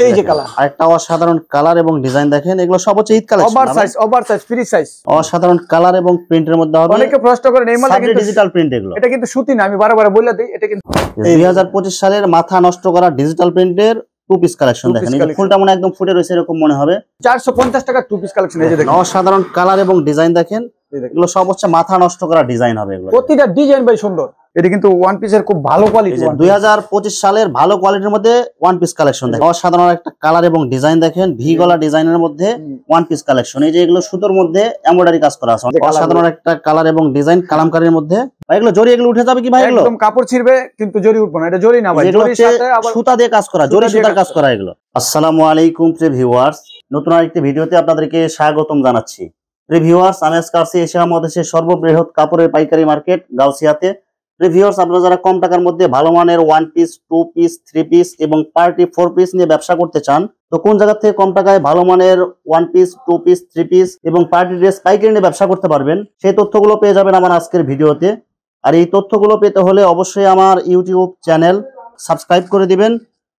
এই যে কালার, আরেকটা অসাধারণ কালার এবং ডিজাইন দেখেন, এগুলো সব হচ্ছে Eid collection, oversize free size, অসাধারণ কালার এবং প্রিন্টের মধ্যে হবে। অনেকে প্রশ্ন করেন এই মালটা কিন্তু ডিজিটাল প্রিন্ট, এগুলো এটা কিন্তু সুতি না, আমি বারবার বলে দেই এটা কিন্তু 2025 সালের মাথা নষ্ট করা ডিজিটাল প্রিন্টের টু পিস কালেকশন দেখেন, এই ফুলটা মনে একদম ফুটে রয়েছে এরকম মনে হবে। 450 টাকা টু পিস কালেকশন, এই যে দেখেন অসাধারণ কালার এবং ডিজাইন দেখেন, এগুলো সব হচ্ছে মাথা নষ্ট করা ডিজাইন হবে, এগুলো প্রতিটা ডিজাইন ভাই সুন্দর। এটা কিন্তু ওয়ান পিসের খুব ভালো কোয়ালিটি, 2025 সালের ভালো কোয়ালিটির মধ্যে ওয়ান পিস কালেকশন দেখেন, অসাধারণ একটা কালার এবং ডিজাইন দেখেন, ভি গলা ডিজাইনের মধ্যে ওয়ান পিস কালেকশন। এই যে এগুলো সুতোর মধ্যে এমব্রয়ডারি কাজ করা আছে, অসাধারণ একটা কালার এবং ডিজাইন কালামকারীর মধ্যে। ভাই এগুলো জরি, এগুলো উঠে যাবে কি ভাই? এগুলো একদম কাপড় ছিড়বে কিন্তু জরি উঠবে না, এটা জরি না ভাই, জরির সাথে আবার সুতা দিয়ে কাজ করা, জরি সুতার কাজ করা এগুলো। আসসালামু আলাইকুম প্রিয় ভিউয়ার্স, নতুন আরেকটি ভিডিওতে আপনাদেরকে স্বাগতম জানাচ্ছি। প্রিয় ভিউয়ার্স, আমি আজকে আসছি এশিয়া মহাদেশের সর্ববৃহৎ কাপড়ের পাইকারি মার্কেট গাউসিয়াতে। ভিউয়ার্স, আপনারা যারা কম টাকার মধ্যে ভালো মানের one piece, two piece, three piece এবং পার্টি ফোর পিস নিয়ে ব্যবসা করতে চান, তো কোন জায়গা থেকে কম টাকায় ভালো মানের one piece, two piece, three piece এবং পার্টি ড্রেস পাইকারি নিয়ে ব্যবসা করতে পারবেন, সেই তথ্যগুলো পেয়ে যাবেন আমার আজকের ভিডিওতে। আর এই তথ্যগুলো পেতে হলে অবশ্যই আমার ইউটিউব চ্যানেল সাবস্ক্রাইব করে দিবেন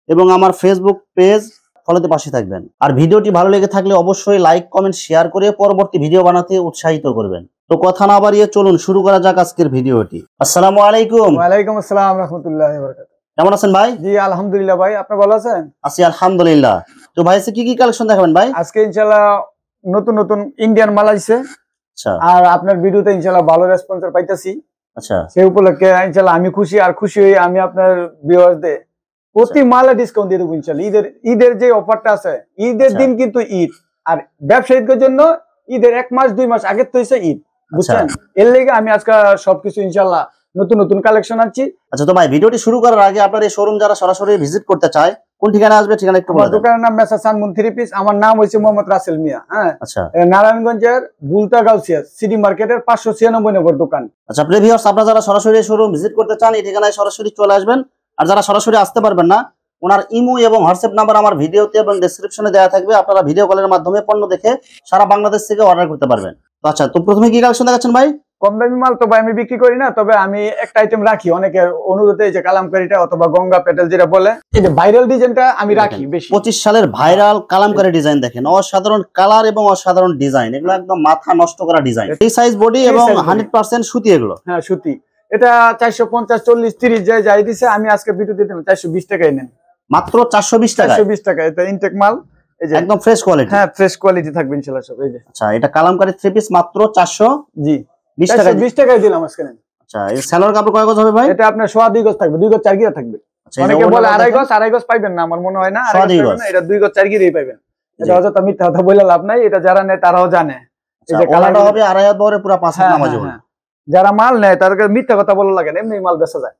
এবং আমার ফেসবুক পেজ ফলোতে পাশে থাকবেন। আর ভিডিওটি ভালো লেগে থাকলে অবশ্যই লাইক, কমেন্ট, শেয়ার করে পরবর্তী ভিডিও বানাতে উৎসাহিত করবেন। তো কথা না বাড়িয়ে চলুন শুরু করা যাক আজকের ভিডিওটি। আসসালামু আলাইকুম। ওয়ালাইকুম আসসালাম রাহমাতুল্লাহি ওয়া বারাকাতুহু। কেমন আছেন ভাই? জি আলহামদুলিল্লাহ ভাই, আপনি ভালো আছেন? আছি আলহামদুলিল্লাহ। তো ভাই আজকে কি কালেকশন দেখাবেন ভাই? আজকে ইনশাআল্লাহ নতুন নতুন ইন্ডিয়ান মাল আইছে। আচ্ছা। আর আপনার ভিডিওতে ইনশাআল্লাহ ভালো রেসপন্স পাইতাছি। আচ্ছা। সেই উপলক্ষে ইনশাআল্লাহ আমি খুশি, আর খুশি হই আমি আপনার ভিউয়ারদের প্রতি মালে ডিসকাউন্ট দিয়ে দেবো ইনশাআল্লাহ। ঈদের যে অফারটা আছে, ঈদের দিন কিন্তু ঈদ, আর ব্যবসায়ীদের জন্য ঈদের 1 মাস 2 মাস আগের তো হইছে ঈদ, বুঝছেন? এর লেগে আমি আজকে সবকিছু ইনশাআল্লাহ নতুন নতুন কালেকশন আনছি। আচ্ছা, তো ভাই ভিডিওটি শুরু করার আগে আপনার এই শোরুম যারা সরাসরি ভিজিট করতে চায় কোন ঠিকানা আসবে, ঠিকানা একটু বলে দেন। দোকানের নাম মেসা সানমুন থ্রি পিস, আমার নাম হইছে মোহাম্মদ রাসেল মিয়া। হ্যাঁ, আচ্ছা। নারায়ণগঞ্জের বুলতা গাউসিয়া সিটি মার্কেটের 596 নম্বর দোকান। আচ্ছা প্রিয় ভিউয়ার্স, আপনারা যারা সরাসরি শোরুম ভিজিট করতে চান এই ঠিকানায় সরাসরি চলে আসবেন। আর যারা সরাসরি আসতে পারবেন না, ওনার ইমো এবং হোয়াটসঅ্যাপ নাম্বার আমার ভিডিওতে এবং ডেসক্রিপশনে দেওয়া থাকবে, আপনারা ভিডিও কলের মাধ্যমে পণ্য দেখে সারা বাংলাদেশ থেকে অর্ডার করতে পারবেন। তো আচ্ছা, তো প্রথমে কি কালেকশন দেখাচ্ছেন ভাই? কম দামি মাল তো ভাই আমি বিক্রি করি না, তবে আমি একটা আইটেম রাখি অনেকের অনুরোধে, এই যে কালামকারীটা অথবা গঙ্গা পেটেল যেটা বলে, এই যে ভাইরাল ডিজাইনটা আমি রাখি বেশি। 25 সালের ভাইরাল কালামকারী ডিজাইন দেখেন, অসাধারণ কালার এবং অসাধারণ ডিজাইন, এগুলো একদম মাথা নষ্ট করা ডিজাইন। এই সাইজ বডি এবং 100% সুতি এগুলো। হ্যাঁ সুতি। এটা 450, 40, 30 যাই দিছে, আমি আজকে ভিডিওতে দিলাম 420 টাকায় নেন, মাত্র 420 টাকা। 420 টাকা। এটা ইনটেক মাল, এই যে একদম ফ্রেশ কোয়ালিটি। হ্যাঁ ফ্রেশ কোয়ালিটি থাকবে ইনশাআল্লাহ সব। এই যে আচ্ছা, এটা কালামকারী থ্রি পিস মাত্র 420 টাকা। 20 টাকায় দিলাম আজকে নেন। আচ্ছা, এই সালোয়ার কাপড় কয় গজ হবে ভাই? এটা আপনার 2.5 গজ থাকবে, 2 গজ 4 গিরা থাকবে। অনেকে বলে 2.5 গজ পাইবেন না, আমার মনে হয় না 2.5 গজ, এটা 2 গজ 4 গিরাই পাইবেন। এটা হয়তো আমি মিথ্যা কথা বলে লাভ নাই, এটা যারা নেয় তারাও জানে। এই যে কালারটা হবে 2.5 বহরে পুরো 5 হাত নামাজ হবে। যারা মাল নেয় তাদেরকে মিথ্যা কথা বলা লাগে না, এমনি মাল বেচা যায়।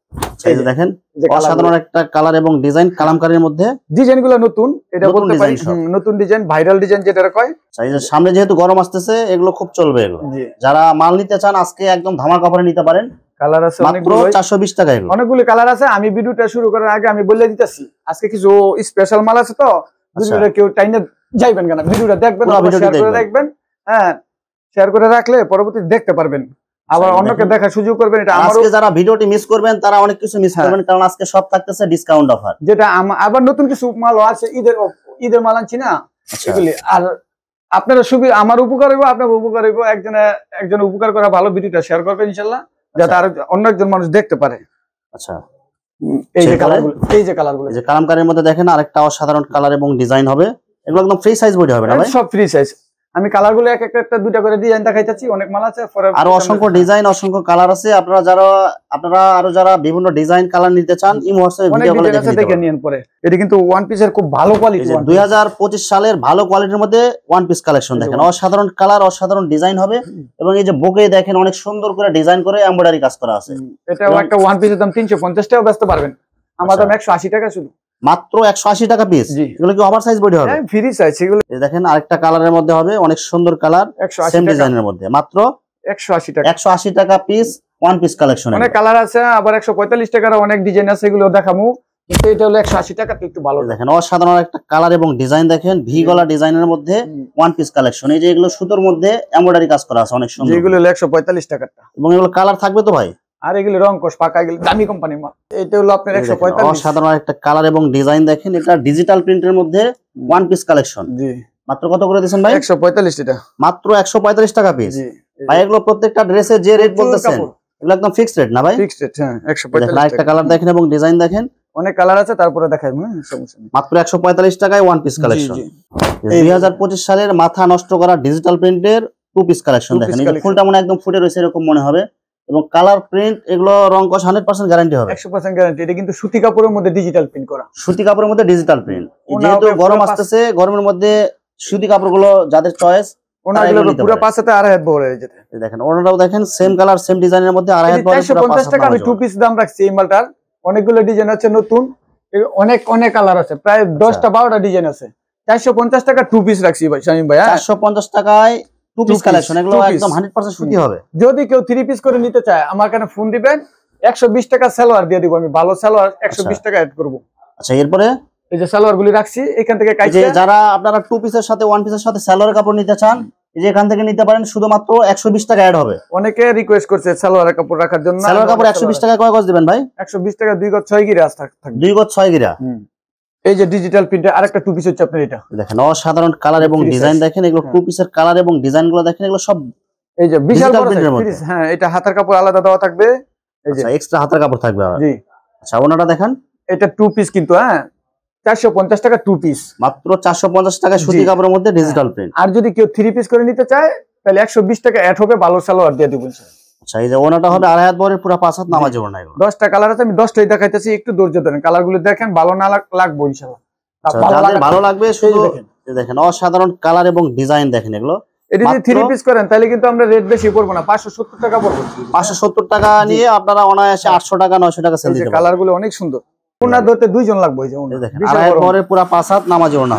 এই যে দেখেন অসাধারণ একটা কালার এবং ডিজাইন কালামকারীর মধ্যে। ডিজাইনগুলো নতুন, এটা বলতে পারি নতুন ডিজাইন, ভাইরাল ডিজাইন যেটা কয়। এই যে সামনে যেহেতু গরম আসতেছে, এগুলো খুব চলবে এগুলো। যারা মাল নিতে চান আজকে একদম ধামাকা অফারে নিতে পারেন। কালার আছে মাত্র 420 টাকা এগুলো। অনেকগুলো কালার আছে, আমি ভিডিওটা শুরু করার আগে আমি বলে দিতেছি আজকে কিছু স্পেশাল মাল আছে, তো ভিডিওটা কেউ টাইনে যাইবেন কেন, ভিডিওটা দেখবেন, শেয়ার করে দেখবেন। হ্যাঁ, শেয়ার করে রাখলে পরবর্তীতে দেখতে পারবেন, আবার অন্যকে দেখার সুযোগ করবেন। এটা আজকে যারা ভিডিওটি মিস করবেন তারা অনেক কিছু মিস করবেন, কারণ আজকে সব থাকতেছে ডিসকাউন্ট অফার। যেটা আবার নতুন কিছু মাল আছে, ঈদের মাল আনছি না এগুলি। আর আপনারা সুবিধা, আমার উপকার হইব, আপনার উপকার হইব, একজন উপকার করা ভালো, ভিডিওটা শেয়ার করবেন ইনশাআল্লাহ, যাতে আর অন্য একজন মানুষ দেখতে পারে। আচ্ছা, এই যে কালারগুলো, এই যে কালারগুলো, এই যে কালামকারীর মধ্যে দেখেন আরেকটা অসাধারণ কালার এবং ডিজাইন হবে, এগুলো একদম ফ্রি সাইজ বডি হবে না ভাই? সব ফ্রি সাইজ। আমি কালারগুলো এক একটা দুইটা করে ডিজাইন দেখাইতাছি, অনেক মাল আছে, আর অসংখ্য ডিজাইন, অসংখ্য কালার আছে। আপনারা আরো যারা বিভিন্ন ডিজাইন কালার নিতে চান ইমো হোয়াটসঅ্যাপে ভিডিও কলে দেখে নিন পরে। এটা কিন্তু ওয়ান পিসের খুব ভালো কোয়ালিটি, 2025 সালের ভালো কোয়ালিটির মধ্যে ওয়ান পিস কালেকশন দেখেন, অসাধারণ কালার, অসাধারণ ডিজাইন হবে। এবং এই যে বুকে দেখেন অনেক সুন্দর করে ডিজাইন করে এমব্রয়ডারি কাজ করা আছে। এটাও একটা ওয়ান পিসের দাম 350 টাকা বেচতে পারবেন, আমার দাম 180 টাকা শুধু, মাত্র 180 টাকা পিস। এগুলো কি ওভার সাইজ বডি হবে? হ্যাঁ ফ্রি সাইজ এগুলো। এই দেখেন আরেকটা কালারের মধ্যে হবে, অনেক সুন্দর কালার, সেম ডিজাইনের মধ্যে, মাত্র 180 টাকা। 180 টাকা পিস ওয়ান পিস কালেকশন। অনেক কালার আছে, আবার 145 টাকার অনেক ডিজাইন আছে, এগুলো দেখামু। কিন্তু এটা হলো 180 টাকা, একটু ভালো দেখেন অসাধারণ একটা কালার এবং ডিজাইন দেখেন, ভি গলা ডিজাইনের মধ্যে ওয়ান পিস কালেকশন। এই যে এগুলো সুতোর মধ্যে এমব্রয়ডারি কাজ করা আছে, অনেক সুন্দর। এগুলো হলো 145 টাকাটা। এবং এগুলো কালার থাকবে তো ভাই? আর এগুলো রং কোষ পাকা, এগুলো দামি কোম্পানির মাল। এটা হলো আপনার 145। অসাধারণ একটা কালার এবং ডিজাইন দেখেন, এটা ডিজিটাল প্রিন্টের মধ্যে ওয়ান পিস কালেকশন। জি মাত্র কত করে দিয়েছেন ভাই? 145 এটা মাত্র 145 টাকা পিস। জি ভাই এগুলো প্রত্যেকটা ড্রেসের যে রেট বলতেছেন এগুলো একদম ফিক্সড রেট না ভাই? ফিক্সড রেট, হ্যাঁ 145 একটা কালার দেখেন এবং ডিজাইন দেখেন, অনেক কালার আছে, তারপরে দেখাই সমস্যা নেই। মাত্র 145 টাকায় ওয়ান পিস কালেকশন। জি 2025 সালের মাথা নষ্ট করা ডিজিটাল প্রিন্টের টু পিস কালেকশন দেখেন, এই ফুলটা মনে একদম ফুটে রয়েছে এরকম মনে হবে, এবং কালার প্রিন্ট এগুলো রং কষ 100% গ্যারান্টি হবে। 100% গ্যারান্টি। এটা কিন্তু সুতি কাপড়ের মধ্যে ডিজিটাল প্রিন্ট করা, সুতি কাপড়ের মধ্যে ডিজিটাল প্রিন্ট। যেহেতু গরম আসতেছে, গরমের মধ্যে সুতি কাপড়গুলো যাদের চয়েস, ওনাগুলো পুরো পাঁচতে আড়াই হাত বড় হয়ে যেতে। দেখেন ওনাটাও দেখেন সেম কালার সেম ডিজাইনের মধ্যে আড়াই হাত বড়। 450 টাকা আমি টু পিস দাম রাখছি এই মালটার। অনেকগুলো ডিজাইন আছে নতুন, অনেক কালার আছে, প্রায় 10টা 12টা ডিজাইন আছে। 450 টাকা টু পিস রাখছি ভাই শামীম ভাই। 450 টাকায় টু পিস কালেকশন, এগুলো একদম 100% সুতি হবে। যদি কেউ থ্রি পিস করে নিতে চায় আমার কাছে ফোন দিবেন, 120 টাকা সালোয়ার দিয়ে দিব আমি, ভালো সালোয়ার 120 টাকা অ্যাড করব। আচ্ছা এরপরে এই যে সালোয়ার গুলি রাখছি এখান থেকে কাইছে। যারা আপনারা টু পিসের সাথে ওয়ান পিসের সাথে সালোয়ারের কাপড় নিতে চান, এই যে এখান থেকে নিতে পারেন, শুধুমাত্র 120 টাকা অ্যাড হবে। অনেকে রিকোয়েস্ট করছে সালোয়ারের কাপড় রাখার জন্য। সালোয়ার কাপড় 120 টাকা কয় গজ দিবেন ভাই? 120 টাকা 2 গজ 6 গিরা থাকবে। 2 গজ 6 গিরা। এই যে ডিজিটাল প্রিন্টের আরেকটা টু পিস হচ্ছে আপনার এটা দেখেন, অসাধারণ কালার এবং ডিজাইন দেখেন, এগুলো টু পিসের কালার এবং ডিজাইন গুলো দেখেন, এগুলো সব এই যে বিশাল বড় সাইজ। হ্যাঁ এটা হাতার কাপড় আলাদা দেওয়া থাকবে, এই যে এক্সট্রা হাতার কাপড় থাকবে। জি আচ্ছা ওনাটা দেখেন, এটা টু পিস কিন্তু, হ্যাঁ 450 টাকা টু পিস, মাত্র 450 টাকা সুতি কাপড়ের মধ্যে ডিজিটাল প্রিন্ট। আর যদি কেউ থ্রি পিস করে নিতে চায় তাহলে 120 টাকা অ্যাড হবে, ভালো সালোয়ার দিয়ে দিব। আচ্ছা এই যে ওনাটা হবে আড়াই হাত বরের পুরো 5 হাত নামাজ ওনা। এগুলো 10টা কালার আছে, আমি 10টাই দেখাইতেছি, একটু ধৈর্য ধরেন। কালার গুলো দেখেন, ভালো না লাগবে ইনশাআল্লাহ। ভালো লাগবে শুধু দেখেন, অসাধারণ কালার এবং ডিজাইন দেখেন এগুলো। এটা যদি থ্রি পিস করেন তাহলে কিন্তু আমরা রেট বেশি পড়বো না, 570 টাকা পড়বো। 570 টাকা নিয়ে আপনারা অনায়াসে 800 টাকা 900 টাকা সেল দিতে পারবেন। কালার গুলো অনেক সুন্দর, ওনার ধরতে দুইজন লাগবে। এই যে ওনা দেখেন আড়াই হাত বরের পুরো 5 হাত নামাজ ওনা।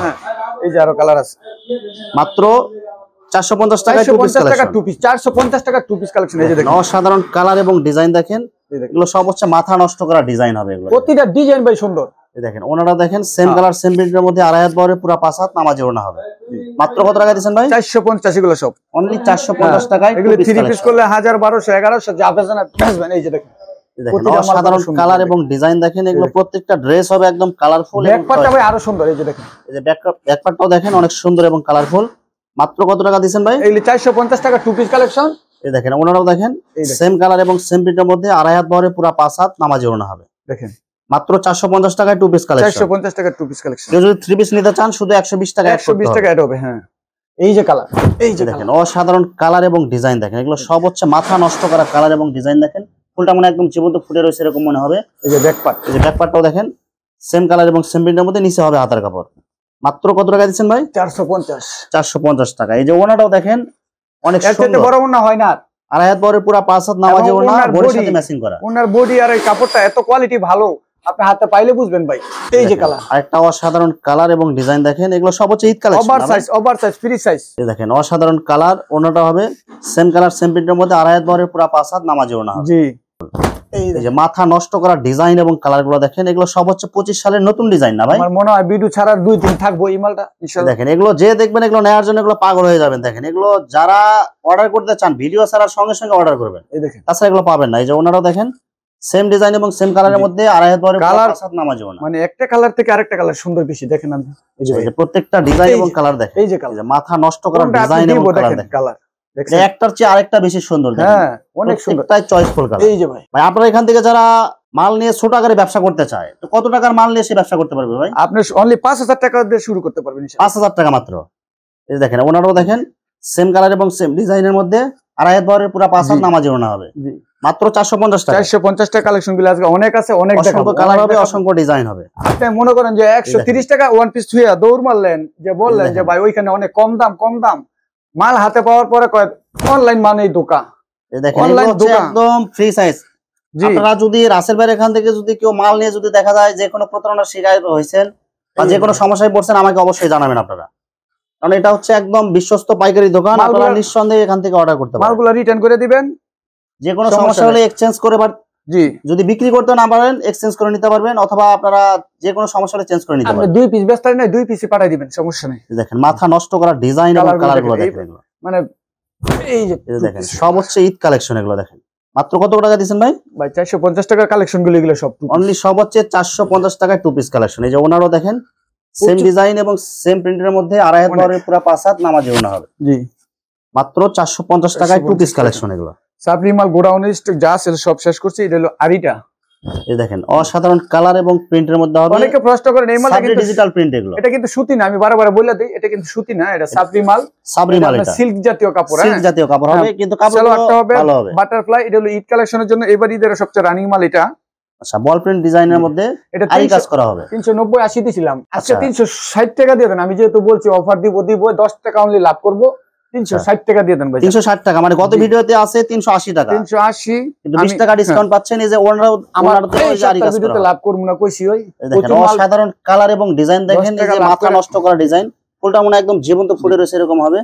এই যে আরো কালার আছে, মাত্র 450 টাকা টু পিস কালেকশন। 450 টাকা টু পিস কালেকশন। এই যে দেখেন অসাধারণ কালার এবং ডিজাইন দেখেন, এগুলো সব হচ্ছে মাথা নষ্ট করা ডিজাইন হবে। এগুলো প্রতিটা ডিজাইন ভাই সুন্দর। দেখেন ওনারা দেখেন সেম কালার সেম প্রিন্টের মধ্যে আড়াই হাত বরের পুরো 5 হাত নামাজে ওনা হবে। মাত্র কত টাকা দিবেন ভাই? 450। এগুলো সব অনলি 450 টাকায়। এগুলো থ্রি পিস করলে 1000 1200 1100 যা বেচবেন বেচবেন। এই যে দেখেন অসাধারণ কালার এবং ডিজাইন দেখেন, এগুলো প্রত্যেকটা ড্রেস হবে একদম কালারফুল। ব্যাকপার্টটা ভাই আরো সুন্দর। এই যে দেখেন, এই যে ব্যাকপার্টটাও দেখেন অনেক সুন্দর এবং কালারফুল। মাত্র কত টাকা দিবেন ভাই? এগুলো 450 টাকা টু পিস কালেকশন। এই দেখেন ওনারাও দেখেন সেম কালার এবং সেম প্রিন্টের মধ্যে আড়াই হাত বরের পুরো 5 হাত নামাজে ওনা হবে। দেখেন মাত্র 450 টাকায় টু পিস কালেকশন। 450 টাকা টু পিস কালেকশন। কেউ যদি থ্রি পিস নিতে চান শুধু 120 টাকা 120 টাকা অ্যাড হবে। হ্যাঁ এই যে কালার, এই যে দেখেন অসাধারণ কালার এবং ডিজাইন দেখেন, এগুলো সব হচ্ছে মাথা নষ্ট করা কালার এবং ডিজাইন দেখেন। ফুলটা মনে একদম জীবন্ত ফুটে রয়েছে এরকম মনে হবে। এই যে ব্যাকপার্ট, এই যে ব্যাকপার্টটাও দেখেন সেম কালার এবং সেম প্রিন্টের মধ্যে, নিচে হবে হাতার কাপড়। মাত্র কত টাকা দিচ্ছেন ভাই? 450 টাকা। এই যে ওনাটাও দেখেন অনেক সুন্দর, বড় ওনা হয় না, আড়াই হাত বরের পুরো 5 হাত নামাজে ওনা, বডির সাথে ম্যাচিং করা। ওনার বডি আর এই কাপড়টা এত কোয়ালিটি ভালো, আপনি হাতে পাইলে বুঝবেন ভাই। এই যে কালার, আরেকটা অসাধারণ কালার এবং ডিজাইন দেখেন, এগুলো সব হচ্ছে Eid collection. Over size free size. এই দেখেন অসাধারণ কালার, ওনাটা হবে সেম কালার সেম প্রিন্টের মধ্যে আড়াই হাত বরের পুরো 5 হাত নামাজে ওনা হবে। জি এই যে মাথা নষ্ট করা ডিজাইন এবং কালার গুলো দেখেন, এগুলো সব হচ্ছে 25 সালের নতুন ডিজাইন না ভাই? আমার মনে হয় ভিডিও ছাড়ার 2 দিন থাকবো এই মালটা ইনশাআল্লাহ। দেখেন এগুলো যে দেখবেন এগুলো নেওয়ার জন্য এগুলো পাগল হয়ে যাবেন। দেখেন এগুলো যারা অর্ডার করতে চান ভিডিও ছাড়ার সঙ্গে সঙ্গে অর্ডার করবেন, এই দেখেন তাছাড়া এগুলো পাবেন না। এই যে ওনারাও দেখেন সেম ডিজাইন এবং সেম কালারের মধ্যে আড়াই হাত বরের কালার নামাজে ওনা, মানে একটা কালার থেকে আরেকটা কালার সুন্দর বেশি। দেখেন আপনি এই যে প্রত্যেকটা ডিজাইন এবং কালার দেখেন, এই যে কালার মাথা নষ্ট করা ডিজাইন এবং কালার দেখেন, কালার একটার চেয়ে আরেকটা বেশি সুন্দর। হ্যাঁ অনেক সুন্দর, তাই চয়েসফুল কালার। এই যে ভাই আপনারা এখান থেকে যারা মাল নিয়ে ছোট আকারে ব্যবসা করতে চায়, তো কত টাকার মাল নিয়ে সে ব্যবসা করতে পারবে ভাই? আপনি অনলি 5000 টাকা দিয়ে শুরু করতে পারবেন। 5000 টাকা মাত্র। এই দেখেন ওনারাও দেখেন সেম কালার এবং সেম ডিজাইনের মধ্যে আড়াই হাত বরের পুরো 5 হাত নামাজে ওনা হবে। মাত্র 450 টাকা। 450 টাকা কালেকশন গুলো আজকে অনেক আছে, অনেক অসংখ্য কালার হবে, অসংখ্য ডিজাইন হবে। আপনি মনে করেন যে 130 টাকা ওয়ান পিস থুইয়া দৌড় মারলেন, যে বললেন যে ভাই ওইখানে অনেক কম দাম, মাল হাতে পাওয়ার পরে কয় অনলাইন মানেই ধোঁকা। এই দেখেন একদম ফ্রি সাইজ। আপনারা যদি রাসেল ভাইয়ের এখান থেকে যদি কেউ মাল নিয়ে যদি দেখা যায় যে কোনো প্রতারণার শিকার হয়েছেন বা যে কোনো সমস্যায় পড়ছেন, আমাকে অবশ্যই জানাবেন আপনারা, কারণ এটা হচ্ছে একদম বিশ্বস্ত পাইকারি দোকান। আপনারা নিঃসন্দেহে এখান থেকে অর্ডার করতে পারেন, মালগুলো রিটার্ন করে দিবেন। যে কোনো সমস্যা হলে এক্সচেঞ্জ করে জি যদি বিক্রি করতে না পারেন এক্সচেঞ্জ করে নিতে পারবেন, অথবা আপনারা যে কোনো সমস্যা হলে চেঞ্জ করে নিতে পারবেন। আপনি 2 পিস বেচতে না 2 পিসই পাঠিয়ে দিবেন, সমস্যা নেই। দেখেন মাথা নষ্ট করা ডিজাইন এবং কালারগুলো দেখেন, মানে এই যে দেখেন সব হচ্ছে ঈদ কালেকশন। এগুলো দেখেন মাত্র কত টাকা দিচ্ছেন ভাই? ভাই 450 টাকার কালেকশন গুলো এগুলো সব অনলি সব হচ্ছে 450 টাকায় টু পিস কালেকশন। এই যে ওনারও দেখেন সেম ডিজাইন এবং সেম প্রিন্টের মধ্যে আড়াই হাত বহরের পুরো 5 হাত নামাজি ওনা হবে। জি মাত্র 450 টাকায় টু পিস কালেকশন এগুলো। সাবরি মাল গোডাউনের স্টক যা আছে সব শেষ করছি। এটা হলো আরিটা, এই দেখেন অসাধারণ কালার এবং প্রিন্টের মধ্যে হবে। অনেকে প্রশ্ন করেন এই মালটা কিন্তু ডিজিটাল প্রিন্ট এগুলো। এটা কিন্তু সুতি না, আমি বারবার বলে দেই এটা কিন্তু সুতি না, এটা সাবরি মাল। সাবরি মাল এটা সিল্ক জাতীয় কাপড়, সিল্ক জাতীয় কাপড় হবে, কিন্তু কাপড়টা হবে ভালো হবে। বাটারফ্লাই, এটা হলো ঈদ কালেকশনের জন্য এবার ঈদের সবচেয়ে রানিং মাল এটা। আচ্ছা বল প্রিন্ট ডিজাইনের মধ্যে এটা আরি কাজ করা হবে। 390 80 দিছিলাম, আজকে 360 টাকা দিয়ে দেন। আমি যেহেতু বলছি অফার দিব 10 টাকা অনলি লাভ করব, 360 টাকা দিয়ে দেন ভাই। 360 টাকা মানে গত ভিডিওতে আছে 380 টাকা, 380 কিন্তু 20 টাকা ডিসকাউন্ট পাচ্ছেন। এই যে ওনারও আমার আরি কাজ ভিডিওতে লাভ করব না কইছি। ওই দেখেন অসাধারণ কালার এবং ডিজাইন দেখেন, এই যে মাথা নষ্ট করা ডিজাইন, ফুলটা মনে একদম জীবন্ত ফুলে রয়েছে এরকম হবে।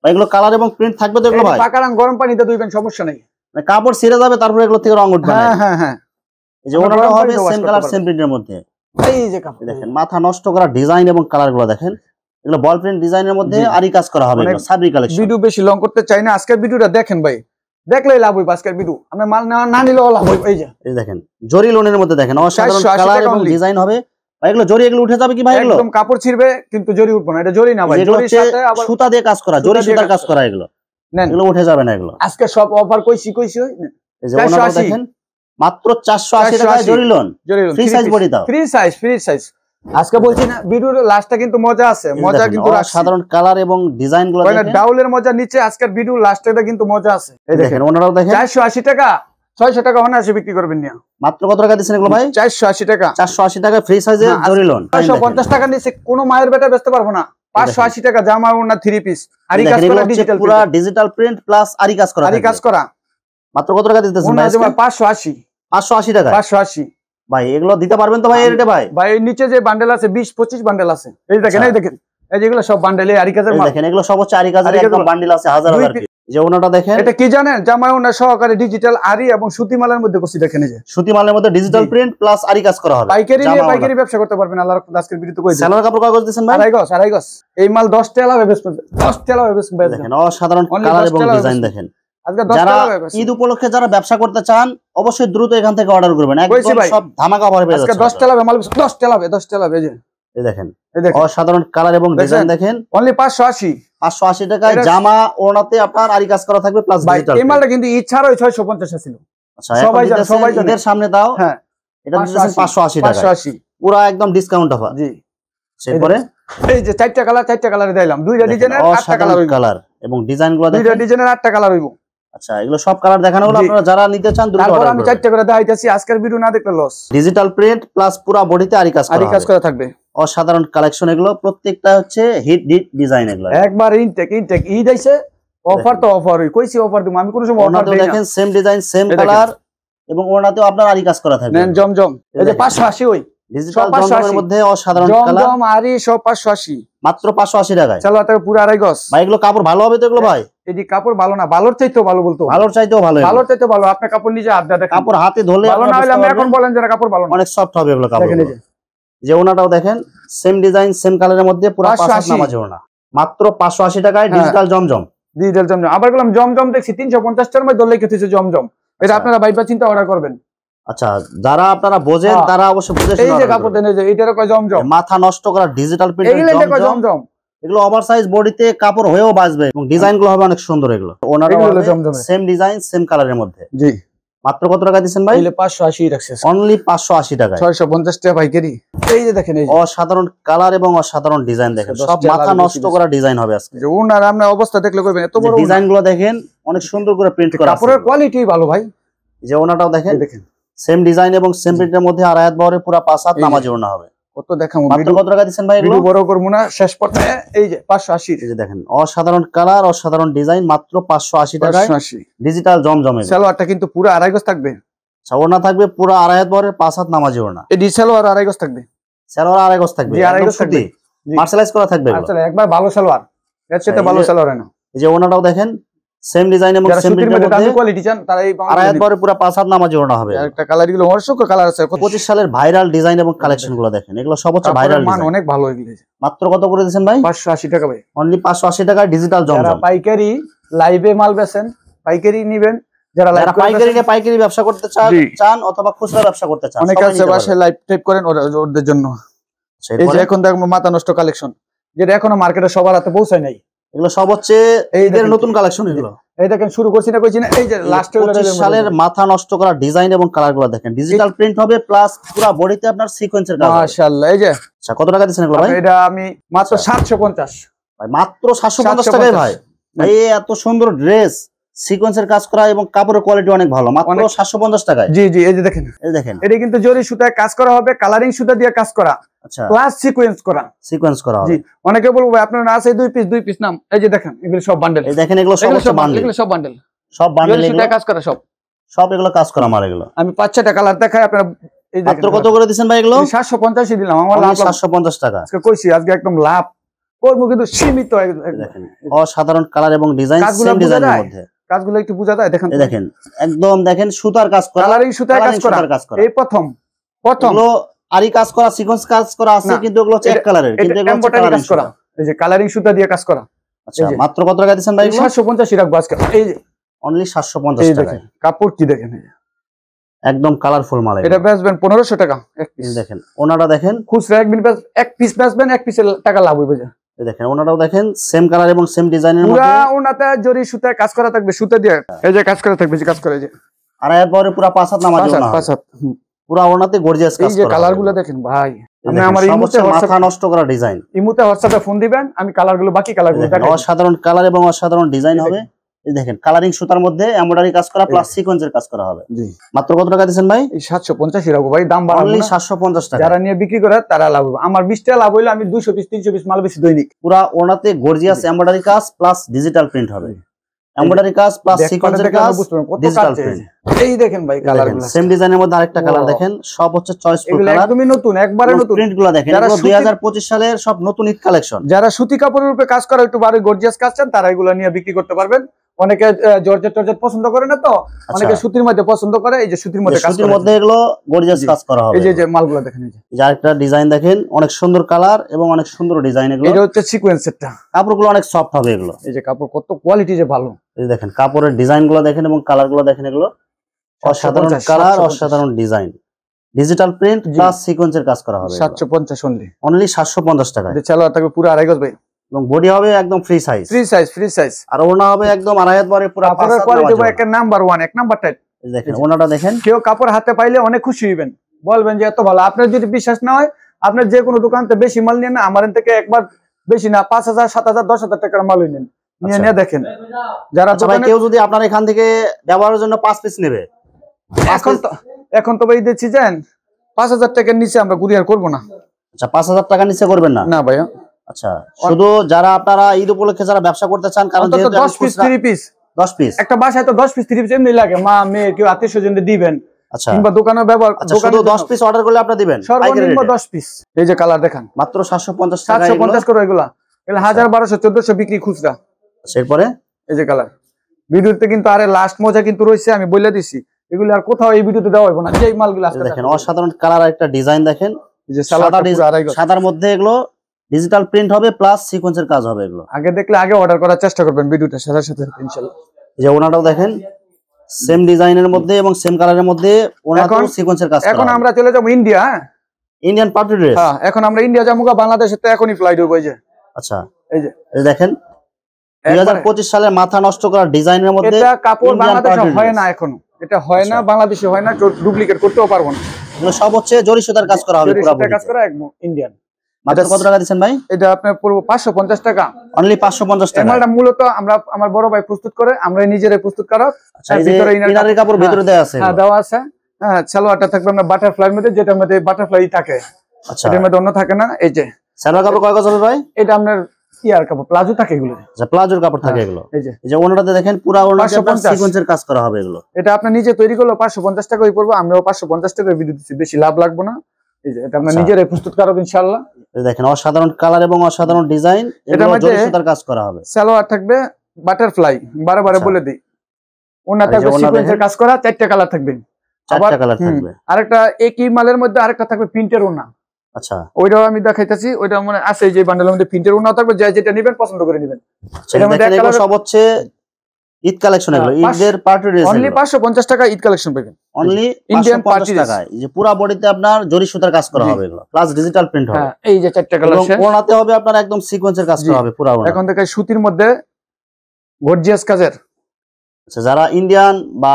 এগুলো কালার এবং প্রিন্ট থাকবে তো এগুলো ভাই? পাকা রং গরম পানিতে ধুইবেন সমস্যা নাই, মানে কাপড় ছিঁড়ে যাবে তারপর এগুলো থেকে রং উঠবে না। হ্যাঁ হ্যাঁ এই যে ওনাটা হবে সেম কালার সেম প্রিন্টের মধ্যে। এই যে কাপড় দেখেন মাথা নষ্ট করা ডিজাইন এবং কালারগুলো দেখেন, এগুলো বল প্রিন্ট ডিজাইনের মধ্যে আরি কাজ করা হবে। এগুলো সাবরি কালেকশন। ভিডিও বেশি লং করতে চাই না, আজকের ভিডিওটা দেখেন ভাই, দেখলেই লাভ হইব। আজকের ভিডিও আমরা মাল না নিলেও লাভ হইব। এই যে এই দেখেন জরি লোনের মধ্যে দেখেন অসাধারণ কালার এবং ডিজাইন হবে ভাই। এগুলো জরি এগুলো উঠে যাবে কি ভাই? এগুলো একদম কাপড় ছিড়বে কিন্তু জরি উঠবে না, এটা জরি না ভাই, জরির সাথে আবার সুতা দিয়ে কাজ করা, জরি সুতার কাজ করা। এগুলো নেন, এগুলো উঠে যাবে না এগুলো। আজকে সব অফার কইছি এই যে ওনাটা দেখেন মাত্র 480 টাকায় জরি লোন, ফ্রি সাইজ বডি দাও, ফ্রি সাইজ। আজকে বলছি না ভিডিওর লাস্টটা কিন্তু মজা আছে, মজা কিন্তু সাধারণ কালার এবং ডিজাইন গুলো দেখেন, ডাউলের মজা নিচে। আজকের ভিডিও লাস্টটা কিন্তু মজা আছে। এই দেখেন ওনারাও দেখেন 480 টাকা 600 টাকা অনায়াসে বিক্রি করবেন না। মাত্র কত টাকা দিচ্ছেন এগুলো ভাই? 480 টাকা। 480 টাকা ফ্রি সাইজে জরি লোন। 550 টাকা নিচে কোনো মায়ের বেটা বেচতে পারবো না। 580 টাকা জামা ওনা 3 পিস আরি কাজ করা, ডিজিটাল পুরো ডিজিটাল প্রিন্ট প্লাস আরি কাজ করা। মাত্র কত টাকা দিতেছেন ভাই? 580 টাকা। 580 ভাই এগুলো দিতে পারবেন তো ভাই? এই রেটে ভাই? ভাই নিচে যে বান্ডেল আছে 20-25 বান্ডেল আছে। এই দেখেন এই দেখেন, এই যেগুলো সব বান্ডেলে আরি কাজের মাল দেখেন, এগুলো সব হচ্ছে আরি কাজের একদম বান্ডেল আছে হাজার হাজার পিস। যে ওনাটা দেখেন, এটা কি জানেন? জামা ওনা সহকারে ডিজিটাল আরি এবং সুতি মালের মধ্যে কষি দেখেন। এই যে সুতি মালের মধ্যে ডিজিটাল প্রিন্ট প্লাস আরি কাজ করা হবে। পাইকারি ব্যবসা করতে পারবেন। আল্লাহর আজকের ভিডিওতে কই সেলার কাপড় কাগজ দিবেন ভাই? আড়াই গজ। এই মাল 10 টাকা হবে বেচবেন, 10 টাকা হবে বেচবেন। দেখেন অসাধারণ কালার এবং ডিজাইন দেখেন। আজকে 10 যারা টাকা হবে। ঈদ উপলক্ষে যারা ব্যবসা করতে চান অবশ্যই দ্রুত এখান থেকে অর্ডার করবেন, একদম সব ধামাকা অফারে পেয়ে যাচ্ছেন। আজকে 10 টাকা হবে মাল, 10 টাকা হবে, 10 টাকা হবে। এই দেখেন অসাধারণ কালার এবং ডিজাইন দেখেন। অনলি 580 টাকায় জামা ওড়নাতে আপনার আরি কাজ করা থাকবে প্লাস ডিজিটাল। এই মালটা কিন্তু ঈদ ছাড়া 650 ছিল। আচ্ছা সবাই জানে ঈদের সামনে দাও। হ্যাঁ এটা দিতেছেন 580 টাকা, 580 পুরো একদম ডিসকাউন্ট অফার। জি এরপরে এই যে 4টা কালারে দিলাম, দুইটা ডিজাইনের 8টা কালার এবং ডিজাইনগুলো দেখেন, দুইটা ডিজাইনের 8টা কালার হইবো। আচ্ছা এগুলো সব কালার দেখানো হলো, আপনারা যারা নিতে চান দ্রুত অর্ডার করুন। আমি 4টা করে দেখাইতেছি, আজকের ভিডিও না দেখলে লস। ডিজিটাল প্রিন্ট প্লাস পুরো বডিতে আরি কাজ করা থাকবে। অসাধারণ কালেকশন এগুলো, প্রত্যেকটা হচ্ছে হিট ডিজাইন। এগুলো একবার ইনটেক ঈদ আইছে, অফার তো অফার হই কইছি, অফার দিমু আমি কোন সময় অফার দেই না। দেখেন সেম ডিজাইন সেম কালার এবং ওনাতেও আপনার আরি কাজ করা থাকবে। নেন জমজম, এই যে 580 ওই ডিজিটাল জমজমের মধ্যে অসাধারণ কালার, জমজম আরি সব 580 মাত্র 580 টাকায়। চলো এটা পুরো আড়াই গজ ভাই। এগুলো কাপড় ভালো হবে তো এগুলো ভাই? এডি কাপড় ভালো না, ভালোর চাইতেও ভালো বলতো, ভালোর চাইতেও ভালো, ভালোর চাইতেও ভালো। আপনি কাপড় নিজে হাত দেখেন, কাপড় হাতে ধরলে ভালো না হলে আমি এখন বলেন যে কাপড় ভালো না, অনেক সফট হবে এগুলো কাপড়। যে ওনাটাও দেখেন সেম ডিজাইন সেম কালারের মধ্যে পুরো 580 নামাজ ওনা, মাত্র 580 টাকায় ডিজিটাল জমজম। আবার বললাম জমজম দেখছি 350 টাকার মধ্যে ধরলে কিছু জমজম, এটা আপনারা ভাইবা চিন্তা অর্ডার করবেন। আচ্ছা যারা আপনারা বোঝেন তারা অবশ্যই বুঝে শুনে। এই যে কাপড় দেন, এই যে এটারও কয় জমজম, মাথা নষ্ট করা ডিজিটাল প্রিন্টের জমজম। এগুলো ওভারসাইজ বডিতে কাপড় হয়েও বাঁচবে এবং ডিজাইনগুলো হবে অনেক সুন্দর। এগুলো ওনারা সেম ডিজাইন সেম কালারের মধ্যে। জি মাত্র কত টাকা দিচ্ছেন ভাই? 580 রাখছে, অনলি 580 টাকা, 650 টাকা পাইকারি। এই যে দেখেন, এই অসাধারণ কালার এবং অসাধারণ ডিজাইন দেখেন, সব মাথা নষ্ট করা ডিজাইন হবে আজকে। যে ওনার আপনি অবস্থা দেখলে কইবেন এত বড় ডিজাইনগুলো দেখেন, অনেক সুন্দর করে প্রিন্ট করা আছে, কাপড়ের কোয়ালিটি ভালো ভাই। যে ওনাটাও দেখেন সেম ডিজাইন এবং সেম প্রিন্টের মধ্যে আড়াই হাত বহরে পুরো 5 হাত নামাজি ওড়না হবে। কত দেখামু, মাত্র কত টাকা দিবেন ভাই? ভিডিও বড় করব না, শেষ পর্যায়ে এই যে 580। এই যে দেখেন অসাধারণ কালার অসাধারণ ডিজাইন, মাত্র 580 টাকায় ডিজিটাল জমজমে। সালোয়ারটা কিন্তু পুরো আড়াই গজ থাকবে, ওড়না থাকবে পুরো আড়াই হাত বহরে 5 হাত নামাজি ওড়না। এই সালোয়ার আড়াই গজ থাকবে, সালোয়ার আড়াই গজ থাকবে, আড়াই গজ থাকবে, মার্শালাইজ করা থাকবে। আচ্ছা একবার ভালো সালোয়ার, এর চেয়ে ভালো সালোয়ার না। এই যে ওড়নাটাও দেখেন সেম ডিজাইন এবং সেম প্রিন্টের মধ্যে কোয়ালিটি চান তারা এই আড়াই হাত বহরে পুরো 5 হাত নামাজি ওড়না হবে। একটা কালারগুলো অসংখ্য কালার আছে। 25 সালের ভাইরাল ডিজাইন এবং কালেকশনগুলো দেখেন, এগুলো সব হচ্ছে ভাইরাল মান, অনেক ভালো এগুলো। মাত্র কত করে দিবেন ভাই? 580 টাকা ভাই, অনলি 580 টাকা ডিজিটাল জমজম। যারা পাইকারি লাইভে মাল বেচেন, পাইকারি নেবেন, যারা পাইকারি ব্যবসা করতে চান অথবা খুচরা ব্যবসা করতে চান, অনেকে আছে বাসায় লাইভ টাইপ করেন, ওদের জন্য। এই যে এখন দেখো মাথা নষ্ট কালেকশন, যেটা এখনো মার্কেটে সবার হাতে পৌঁছায় নাই। এগুলো সব হচ্ছে এইদের নতুন কালেকশন। এগুলো এই দেখেন শুরু করছি না কইছি না, এই যে লাস্ট 25 সালের মাথা নষ্ট করা ডিজাইন এবং কালার গুলো দেখেন, ডিজিটাল প্রিন্ট হবে প্লাস পুরো বডিতে আপনার সিকোয়েন্সের কাজ। মাশাআল্লাহ। এই যে আচ্ছা কত টাকা দিচ্ছেন এগুলো ভাই? এটা আমি মাত্র 750 ভাই, মাত্র 750 টাকায় ভাই। ভাই এত সুন্দর ড্রেস, সিকোয়েন্সের কাজ করা এবং কাপড়ের কোয়ালিটি অনেক ভালো, মাত্র 750 টাকায়। জি জি, এই যে দেখেন, এই দেখেন এটা কিন্তু জরি সুতায় কাজ করা হবে, কালারিং সুতা দিয়ে কাজ করা, আচ্ছা প্লাস সিকোয়েন্স করা। হবে। জি, অনেকে বলবো ভাই আপনার না আছে দুই পিস নাম। এই যে দেখেন এগুলো সব বান্ডেল। এই দেখেন এগুলো সব বান্ডেল, এগুলো সব বান্ডেল, সব বান্ডেল, জরি সুতায় কাজ করা, সব এগুলো কাজ করা আমার। এগুলো আমি 5-6টা কালার দেখাই আপনারা। এই মাত্র কত করে দিবেন ভাই? এগুলো 750 দিলাম, আমার লাভ 750 টাকা আজকে কইছি, আজকে একদম লাভ করব, কিন্তু সীমিত। দেখেন অসাধারণ কালার এবং ডিজাইন, সেম ডিজাইনের মধ্যে কাজগুলো একটু বোঝা যায়। দেখেন দেখেন একদম দেখেন সুতার কাজ করা, কালারিং সুতায় কাজ করা। এই প্রথম এগুলো আরি কাজ করা, সিকোয়েন্স কাজ করা আছে, কিন্তু এগুলো চেক কালারের, কিন্তু এগুলো কালারিং কাজ করা। এই যে কালারিং সুতা দিয়ে কাজ করা। আচ্ছা মাত্র কত টাকা দিবেন ভাই? 750 রাখবো আজকে। এই যে অনলি 750 টাকা। কাপড় কি দেখেন, একদম কালারফুল মাল। এটা বেচবেন 1500 টাকা এক পিস। দেখেন ওনাটা দেখেন, খুচরা এক পিস বেচবেন, এক পিসের টাকা লাভ হইবে। দেখেন ওনাটাও দেখেন সেম কালার এবং সেম ডিজাইনের মধ্যে, পুরো ওনাতে জরি সুতায় কাজ করা থাকবে, সুতা দিয়ে এই যে কাজ করা থাকবে, যে কাজ করে এই যে আড়াইয়ের পরে পুরো 5 হাত নামাজ না, 5 হাত পুরো ওনাতে গর্জিয়াস কাজ করা। এই যে কালারগুলো দেখেন ভাই, আমি আমার ইমোতে মাথা নষ্ট করা ডিজাইন, ইমোতে হোয়াটসঅ্যাপে ফোন দিবেন, আমি কালারগুলো বাকি কালারগুলো দেখাই। অসাধারণ কালার এবং অসাধারণ ডিজাইন হবে। এই দেখেন কালারিং সুতার মধ্যে এমব্রয়ডারি কাজ করা প্লাস সিকোয়েন্সের কাজ করা হবে। জি মাত্র কত টাকা দিবেন ভাই? 750 রাখবো ভাই, দাম বাড়াবো না। 750 টাকা। যারা নিয়ে বিক্রি করে তারা লাভ হবে, আমার 20 টাকা লাভ হইলে আমি 200 পিস 300 পিস মাল বেশি দৈনিক। পুরো ওনাতে গর্জিয়াস এমব্রয়ডারি কাজ প্লাস ডিজিটাল প্রিন্ট হবে, এমব্রয়ডারি কাজ প্লাস সিকোয়েন্সের কাজ, ডিজিটাল প্রিন্ট। এই দেখেন ভাই কালারগুলো সেম ডিজাইনের মধ্যে আরেকটা কালার দেখেন, সব হচ্ছে চয়েসফুল কালার, একদমই নতুন, একবারে নতুন প্রিন্টগুলো দেখেন। এগুলো 2025 সালের সব নতুন ঈদ কালেকশন। যারা সুতি কাপড়ের উপরে কাজ করে একটু বাড়ি গর্জিয়াস কাজ চান, তারা এগুলো নিয়ে বিক্রি করতে পারবেন। অনেকে জর্জেট টর্জেট পছন্দ করে না, তো অনেকে সুতির মধ্যে পছন্দ করে। এই যে সুতির মধ্যে কাজ, সুতির মধ্যে এগুলো গর্জিয়াস কাজ করা হবে। এই যে মালগুলো দেখেন, এই যে আরেকটা ডিজাইন দেখেন, অনেক সুন্দর কালার এবং অনেক সুন্দর ডিজাইন। এগুলো এটা হচ্ছে সিকোয়েন্সেরটা, কাপড়গুলো অনেক সফট হবে এগুলো। এই যে কাপড় কত কোয়ালিটি যে ভালো, এই দেখেন কাপড়ের ডিজাইনগুলো দেখেন এবং কালারগুলো দেখেন, এগুলো অসাধারণ কালার, অসাধারণ ডিজাইন, ডিজিটাল প্রিন্ট প্লাস সিকোয়েন্সের কাজ করা হবে। 750 অনলি 750 টাকা। এটা চালো থাকবে পুরো 2.5 গজ ভাই, এবং বডি হবে একদম ফ্রি সাইজ, ফ্রি সাইজ, আর ওনা হবে একদম 2.5 হাত বড়, পুরো কাপড়ের কোয়ালিটি ভাই এক নাম্বার 1, এক নাম্বার টাইপ। দেখেন ওনাটা দেখেন, কেউ কাপড় হাতে পাইলে অনেক খুশি হইবেন, বলবেন যে এত ভালো। আপনার যদি বিশ্বাস না হয়, আপনার যে কোনো দোকান থেকে বেশি মাল নিয়ে না, আমার থেকে একবার বেশি না 5000 7000 10000 টাকার মাল নেন, নিয়ে দেখেন। যারা কেউ যদি আপনার এখান থেকে ব্যবহারের জন্য 5 পিস নেবে, এখন তো ভাই দিচ্ছি জানেন 5000 টাকার নিচে আমরা কুরিয়ার করব না। আচ্ছা 5000 টাকার নিচে করবেন না? না ভাইয়া। আচ্ছা শুধু যারা আপনারা ঈদ উপলক্ষে যারা ব্যবসা করতে চান, কারণ যেহেতু 10 পিস 3 পিস 10 পিস একটা বাসায় তো 10 পিস 3 পিস এমনি লাগে, মা মেয়ে কেউ আত্মীয় স্বজনদের দিবেন। আচ্ছা কিংবা দোকানে ব্যবহার, দোকানে 10 পিস অর্ডার করলে আপনি দিবেন সর্বনিম্ন 10 পিস। এই যে কালার দেখেন, মাত্র 750 টাকা। 750 করে এগুলা 1000 1200 1400 বিক্রি খুচরা। এরপরে এই যে কালার, ভিডিওতে কিন্তু আরে লাস্ট মজা কিন্তু রয়েছে, আমি বলে দিছি, এগুলো আর কোথাও এই ভিডিওতে দেওয়া হবে না। যে মালগুলো আজকে দেখেন অসাধারণ কালার, একটা ডিজাইন দেখেন, এই যে সাদার মধ্যে এগুলো ডিজিটাল প্রিন্ট হবে প্লাস সিকোয়েন্সের কাজ হবে। এগুলো আগে দেখলে আগে অর্ডার করার চেষ্টা করবেন, ভিডিওটা সাথে সাথে ইনশাআল্লাহ। এই যে ওনাটাও দেখেন সেম ডিজাইনের মধ্যে এবং সেম কালারের মধ্যে, ওনাটাও সিকোয়েন্সের কাজ। এখন আমরা চলে যাব ইন্ডিয়া, ইন্ডিয়ান পার্টি ড্রেস। হ্যাঁ এখন আমরা ইন্ডিয়া যাবো, বাংলাদেশে তো এখনই ফ্লাইট হবে। এই যে আচ্ছা এই যে দেখেন 2025 সালের মাথা নষ্ট করা ডিজাইনের মধ্যে, এটা কাপড় বাংলাদেশে হয় না, এখনো এটা হয় না, বাংলাদেশে হয় না, ডুপ্লিকেট করতেও পারবো না। এগুলো সব হচ্ছে জরি সুতার কাজ করা হবে, পুরো কাজ করা একদম ইন্ডিয়ান। মাত্র কত টাকা দিচ্ছেন ভাই? এটা আপনার পুরো 550 টাকা, অনলি 550 টাকা। এটা মূলত আমরা আমার বড় ভাই প্রস্তুত করে, আমরা নিজেরাই প্রস্তুত করা। ভিতরে ইনারের কাপড় ভিতরে দেওয়া আছে। হ্যাঁ দেওয়া আছে। হ্যাঁ সালোয়ারটা থাকবে আমরা বাটারফ্লাইয়ের মধ্যে, যেটার মধ্যে বাটারফ্লাই থাকে। আচ্ছা এটার মধ্যে অন্য থাকে না। এই যে সালোয়ার কাপড় কয় গজ হবে ভাই? এটা আপনার ইয়ার কাপড়, প্লাজো থাকে এগুলো। আচ্ছা প্লাজোর কাপড় থাকে এগুলো। এই যে ওনাটাতে দেখেন পুরো ওনাতে সিকোয়েন্সের কাজ করা হবে। এগুলো এটা আপনি নিজে তৈরি করলে 550 টাকাই পড়বে, আমরাও 550 টাকা ভিডিও দিচ্ছি, বেশি লাভ লাগবে না। এই যে এটা আপনি নিজেরাই প্রস্তুত করবেন ইনশাআল্লাহ। এই দেখেন অসাধারণ কালার এবং অসাধারণ ডিজাইন, এগুলো জরি সুতার কাজ করা হবে। সালোয়ার থাকবে বাটারফ্লাই, বারে বলে দিই, ওনা থাকবে সিকোয়েন্সের কাজ করা, 4টা কালার থাকবে, 4টা কালার থাকবে। আরেকটা একই মালের মধ্যে আরেকটা থাকবে প্রিন্টের ওনা। আচ্ছা ওইটাও আমি দেখাইতেছি, ওইটা মানে আছে যে বান্ডেলের মধ্যে প্রিন্টের ওনা থাকবে, যেটা নেবেন পছন্দ করে নেবেন। এর মধ্যে এগুলো সব হচ্ছে ঈদ কালেকশন এগুলো, ঈদের পার্টি ড্রেস অনলি 550 টাকা ঈদ কালেকশন পাবেন, অনলি ইন্ডিয়ান পার্টি টাকায়। এই যে পুরো বডিতে আপনার জরি সুতার কাজ করা হবে এগুলো, প্লাস ডিজিটাল প্রিন্ট হবে। হ্যাঁ, এই যে 4টা কালার এবং ওড়নাতে হবে আপনার একদম সিকোয়েন্সের কাজ করা হবে পুরো ওড়না। এখন দেখাই সুতির মধ্যে গর্জিয়াস কাজের। আচ্ছা, যারা ইন্ডিয়ান বা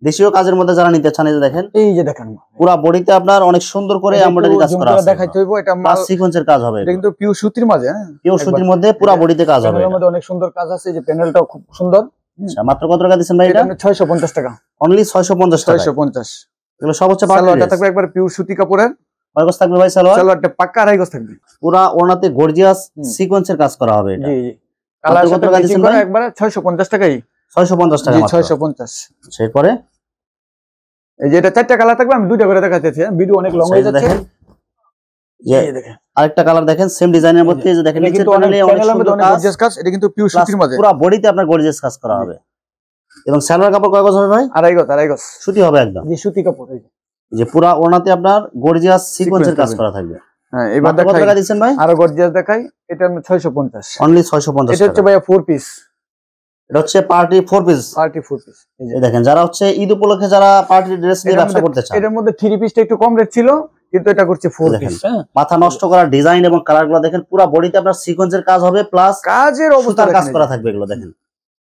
দেশীয় কাজের মধ্যে যারা নিতে চান, এই যে দেখেন, এই যে দেখেন পুরো বডিতে আপনার অনেক সুন্দর করে এমব্রয়ডারি কাজ করা আছে, দেখাইতে হইব। এটা প্লাস সিকোয়েন্সের কাজ হবে। এটা কিন্তু পিওর সুতির মাঝে, হ্যাঁ পিওর সুতির মধ্যে পুরো বডিতে কাজ হবে। এর মধ্যে অনেক সুন্দর কাজ আছে, এই যে প্যানেলটাও খুব সুন্দর। আচ্ছা, মাত্র কত টাকা দিবেন ভাই? এটা 650 টাকা, অনলি 650 টাকা। 650। এগুলো সব হচ্ছে সালোয়ারটা থাকবে একবার পিওর সুতি কাপড়ের। কয় গজ থাকবে ভাই সালোয়ার? সালোয়ারটা পাক্কা আড়াই গজ থাকবে। পুরো ওড়নাতে গর্জিয়াস সিকোয়েন্সের কাজ করা হবে এটা। জি জি, কালার কত টাকা দিবেন ভাই? একবার 650 টাকাই। 650 টাকা মাত্র। 650। এরপরে এই যে এটা 4টা কালার থাকবে, আমি দুইটা করে দেখাচ্ছি, ভিডিও অনেক লং হয়ে যাচ্ছে। এই দেখেন আরেকটা কালার দেখেন, সেম ডিজাইনের মধ্যে, এই যে দেখেন নিচের প্যানেলে অনেক সুন্দর কাজ, গর্জিয়াস কাজ। এটা কিন্তু পিওর সুতির মধ্যে, পুরো বডিতে আপনার গর্জিয়াস কাজ করা হবে। এবং সালোয়ার কাপড় কয় গজ হবে ভাই? আড়াই গজ, আড়াই গজ সুতি হবে একদম। জি, সুতি কাপড়। এই যে পুরো ওড়নাতে আপনার গর্জিয়াস সিকোয়েন্সের কাজ করা থাকবে। হ্যাঁ, এবার কত টাকা দিবেন ভাই? আরো গর্জিয়াস দেখাই, এটা 650। অনলি 650 এটা হচ্ছে ভাই 4 পিস। এটা হচ্ছে পার্টি 4 পিস। Party 4 piece. এই দেখেন, যারা হচ্ছে ঈদ উপলক্ষে যারা পার্টি ড্রেস নিয়ে ব্যবসা করতে চান, এর মধ্যে 3 পিসটা একটু কম রেট ছিল, কিন্তু এটা করছে 4 পিস। মাথা নষ্ট করা ডিজাইন এবং কালারগুলো দেখেন, পুরো বডিতে আপনার সিকোয়েন্সের কাজ হবে, প্লাস কাজের অবস্থার কাজ করা থাকবে। এগুলো দেখেন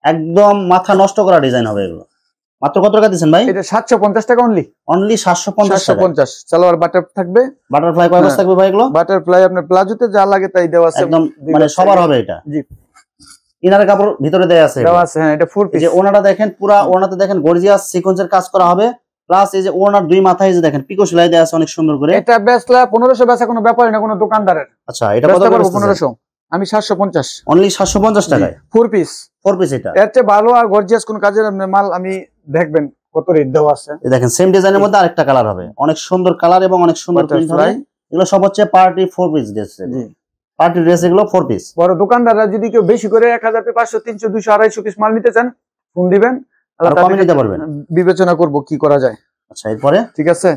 একদম মাথা নষ্ট করা ডিজাইন হবে এগুলো। মাত্র কত টাকা দিবেন ভাই? এটা 750 টাকা অনলি। অনলি 750 টাকা। 750। সালোয়ার বাটার থাকবে, বাটারফ্লাই কয় গজ থাকবে ভাই এগুলো? বাটারফ্লাই আপনার প্লাজোতে যা লাগে তাই দেওয়া আছে, একদম মানে সবার হবে এটা। জি, ইনার কাপড় ভিতরে দেয়া আছে, দেওয়া আছে। হ্যাঁ, এটা 4 পিস। এই যে ওনাটা দেখেন, পুরো ওনাতে দেখেন গর্জিয়াস সিকোয়েন্সের কাজ করা হবে, প্লাস এই যে ওনার দুই মাথায় যে দেখেন পিকো সেলাই দেয়া আছে অনেক সুন্দর করে। এটা বেচলা 1500 বেচা কোনো ব্যাপারই না কোনো দোকানদারের। আচ্ছা, এটা কত করে? 1500। আমি 750। অনলি 750 টাকায় 4 পিস। 4 পিস। এটা এর চেয়ে ভালো আর গর্জিয়াস কোন কাজের মাল আমি দেখবেন কত রেট দেওয়া আছে। এই দেখেন সেম ডিজাইনের মধ্যে আরেকটা কালার হবে, অনেক সুন্দর কালার এবং অনেক সুন্দর প্রিন্ট হবে। এগুলো সব হচ্ছে পার্টি 4 পিস ড্রেস। জি, পার্টি ড্রেস এগুলো 4 পিস। বড় দোকানদাররা যদি কেউ বেশি করে 1000 500 300 200 250 পিস মাল নিতে চান, ফোন দিবেন, আর কমে নিতে পারবেন, বিবেচনা করব কি করা যায়। আচ্ছা, এরপরে ঠিক আছে,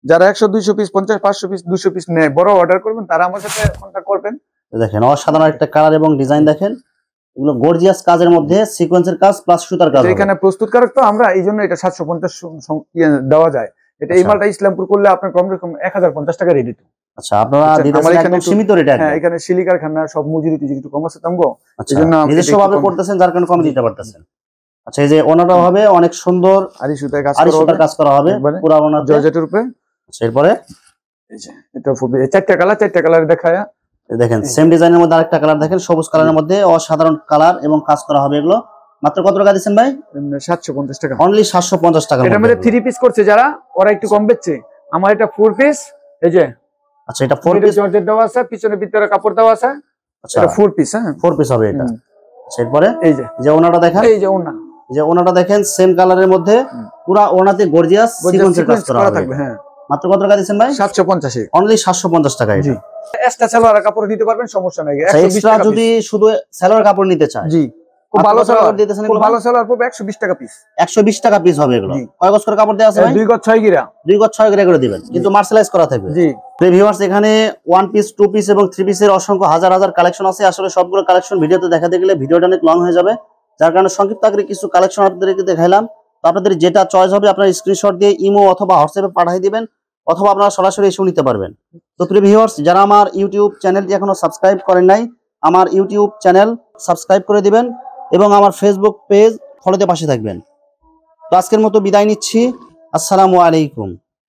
যারা 100 200 পিস 50 500 পিস 200 পিস নেয়, বড় অর্ডার করবেন, তারা আমার সাথে কন্টাক্ট করবেন। দেখেন অসাধারণ একটা কালার এবং ডিজাইন দেখেন, এগুলো গর্জিয়াস কাজের মধ্যে সিকোয়েন্সের কাজ প্লাস সুতার কাজ। এখানে প্রস্তুতকারক তো আমরা, এইজন্য এটা 750 দেওয়া যায়। এটা এই মালটা ইসলামপুর করলে আপনার কম রকম 1050 টাকা রেডি। আচ্ছা, আপনারা দিতেছেন একদম সীমিত রেটে। হ্যাঁ, এখানে শিলি কারখানা সব মজুরি একটু কম আছে তামগো, এইজন্য নিজস্ব ভাবে করতেছেন, যার কারণে কম দিতে পারতেছেন। আচ্ছা, এই যে ওনাটা হবে অনেক সুন্দর আরি সুতায় কাজ করা হবে পুরো ওনার জর্জেটের উপরে। আচ্ছা, এরপরে এই যে এটা 4টা কালার দেখায়া। দেখেন সেম ডিজাইনের মধ্যে আরেকটা কালার দেখেন, সবুজ কালারের মধ্যে অসাধারণ কালার এবং কাজ করা হবে। এগুলো মাত্র কত টাকা দিচ্ছেন ভাই? 750 টাকা। অনলি 750 টাকা। এটার মধ্যে 3 পিস করছে যারা, ওরা একটু কম বেচছে। আমার এটা 4 পিস। এই যে আচ্ছা, এটা 4 পিস জর্জেট দেওয়া আছে, পিছনে ভিতরে কাপড় দেওয়া আছে। আচ্ছা, এটা 4 পিস। হ্যাঁ, 4 পিস হবে এটা। আচ্ছা, এরপরে এই যে ওনাটা দেখেন, এই যে ওনাটা দেখেন সেম কালারের মধ্যে পুরো ওনাতে গর্জিয়াস সিকোয়েন্সের কাজ করা থাকবে। হ্যাঁ, মাত্র কত টাকা দিচ্ছেন ভাই? 750। অনলি 750 টাকা। জি, এক্সট্রা সালোয়ার কাপড় নিতে পারবেন, সমস্যা নাই। এক্সট্রা যদি শুধু সালোয়ার কাপড় নিতে চায়, জি, খুব ভালো সালোয়ার দিতেছেন। খুব ভালো সালোয়ার পড়বে 120 টাকা পিস। 120 টাকা পিস হবে এগুলো। কয় গজ করে কাপড় দেয়া আছে ভাই? 2 গজ 6 গিরা। 2 গজ 6 গিরা করে দিবেন, কিন্তু মার্শালাইজ করা থাকবে। জি, ভিউয়ার্স, এখানে 1 পিস 2 পিস এবং 3 পিসের অসংখ্য হাজার হাজার কালেকশন আছে। আসলে সবগুলো কালেকশন ভিডিওতে দেখাতে গেলে ভিডিওটা অনেক লং হয়ে যাবে, যার কারণে সংক্ষিপ্ত আকারে কিছু কালেকশন আপনাদেরকে দেখাইলাম। তো আপনাদের যেটা চয়েস হবে আপনারা স্ক্রিনশট দিয়ে ইমো অথবা হোয়াটসঅ্যাপে পাঠিয়ে দিবেন, অথবা আপনারা সরাসরি এসে নিতে পারবেন। তো প্রিয় ভিউয়ার্স, যারা আমার ইউটিউব চ্যানেলটি এখনো সাবস্ক্রাইব করেন নাই, আমার ইউটিউব চ্যানেল সাবস্ক্রাইব করে দিবেন এবং আমার ফেসবুক পেজ ফলোতে পাশে থাকবেন। তো আজকের মতো বিদায় নিচ্ছি। আসসালামু আলাইকুম।